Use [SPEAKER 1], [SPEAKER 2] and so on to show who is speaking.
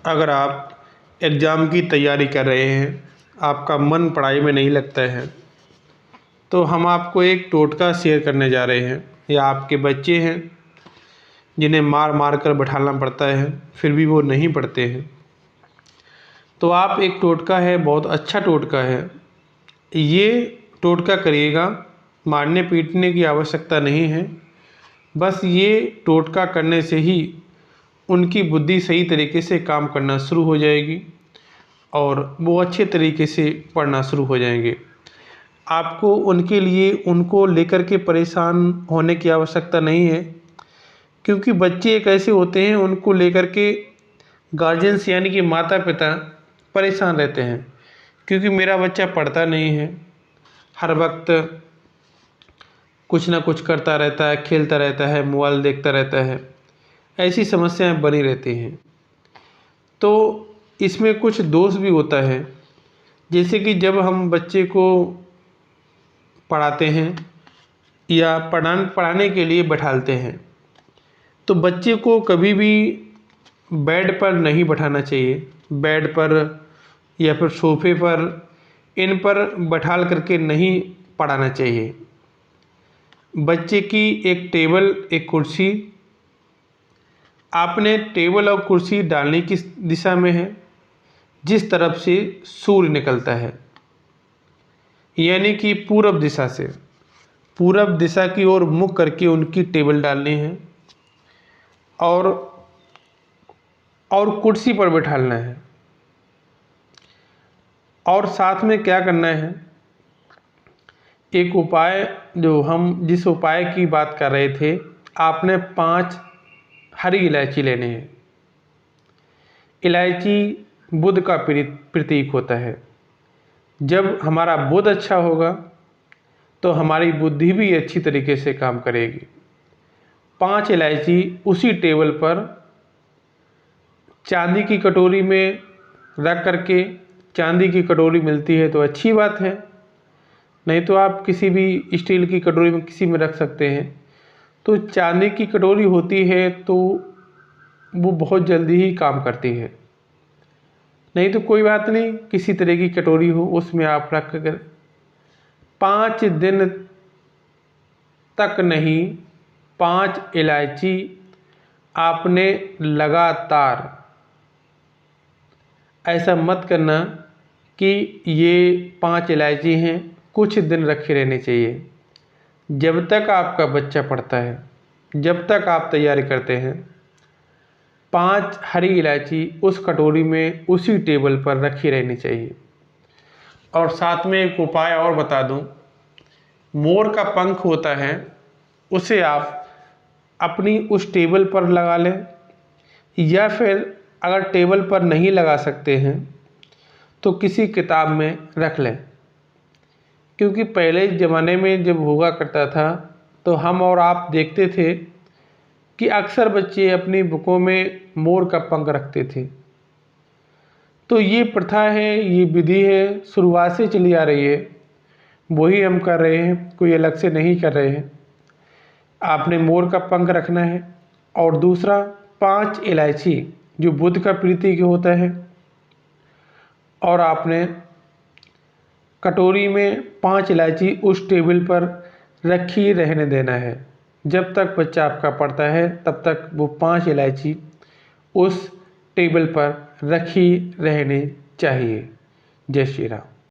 [SPEAKER 1] अगर आप एग्ज़ाम की तैयारी कर रहे हैं, आपका मन पढ़ाई में नहीं लगता है, तो हम आपको एक टोटका शेयर करने जा रहे हैं। या आपके बच्चे हैं जिन्हें मार मार कर बैठाना पड़ता है, फिर भी वो नहीं पढ़ते हैं, तो आप एक टोटका है, बहुत अच्छा टोटका है, ये टोटका करिएगा। मारने पीटने की आवश्यकता नहीं है, बस ये टोटका करने से ही उनकी बुद्धि सही तरीके से काम करना शुरू हो जाएगी और वो अच्छे तरीके से पढ़ना शुरू हो जाएंगे। आपको उनके लिए उनको लेकर के परेशान होने की आवश्यकता नहीं है, क्योंकि बच्चे एक ऐसे होते हैं, उनको लेकर के गार्जियंस यानी कि माता पिता परेशान रहते हैं, क्योंकि मेरा बच्चा पढ़ता नहीं है, हर वक्त कुछ ना कुछ करता रहता है, खेलता रहता है, मोबाइल देखता रहता है, ऐसी समस्याएं बनी रहती हैं। तो इसमें कुछ दोष भी होता है, जैसे कि जब हम बच्चे को पढ़ाते हैं या पढ़ाने के लिए बैठालते हैं, तो बच्चे को कभी भी बेड पर नहीं बैठाना चाहिए। बेड पर या फिर सोफे पर, इन पर बैठाल करके नहीं पढ़ाना चाहिए। बच्चे की एक टेबल, एक कुर्सी, आपने टेबल और कुर्सी डालने की दिशा में है जिस तरफ से सूर्य निकलता है, यानी कि पूरब दिशा से, पूरब दिशा की ओर मुख करके उनकी टेबल डालनी है और कुर्सी पर बैठालना है। और साथ में क्या करना है, एक उपाय जो हम जिस उपाय की बात कर रहे थे, आपने 5 हरी इलायची लेने हैं। इलायची बुध का प्रतीक होता है। जब हमारा बुध अच्छा होगा तो हमारी बुद्धि भी अच्छी तरीके से काम करेगी। 5 इलायची उसी टेबल पर चांदी की कटोरी में रख करके, चांदी की कटोरी मिलती है तो अच्छी बात है, नहीं तो आप किसी भी स्टील की कटोरी में किसी में रख सकते हैं। तो चांदी की कटोरी होती है तो वो बहुत जल्दी ही काम करती है, नहीं तो कोई बात नहीं, किसी तरह की कटोरी हो उसमें आप रख कर 5 दिन तक नहीं, 5 इलायची आपने लगातार, ऐसा मत करना कि ये 5 इलायची हैं, कुछ दिन रखे रहने चाहिए। जब तक आपका बच्चा पढ़ता है, जब तक आप तैयारी करते हैं, 5 हरी इलायची उस कटोरी में उसी टेबल पर रखी रहनी चाहिए। और साथ में एक उपाय और बता दूं, मोर का पंख होता है, उसे आप अपनी उस टेबल पर लगा लें, या फिर अगर टेबल पर नहीं लगा सकते हैं तो किसी किताब में रख लें। क्योंकि पहले ज़माने में जब हुआ करता था तो हम और आप देखते थे कि अक्सर बच्चे अपनी बुकों में मोर का पंख रखते थे। तो ये प्रथा है, ये विधि है, शुरुआत से चली आ रही है, वही हम कर रहे हैं, कोई अलग से नहीं कर रहे हैं। आपने मोर का पंख रखना है और दूसरा 5 इलायची जो बुध का प्रतीक होता है, और आपने कटोरी में 5 इलायची उस टेबल पर रखी रहने देना है। जब तक बच्चा आपका पढ़ता है तब तक वो 5 इलायची उस टेबल पर रखी रहनी चाहिए। जय श्री राम।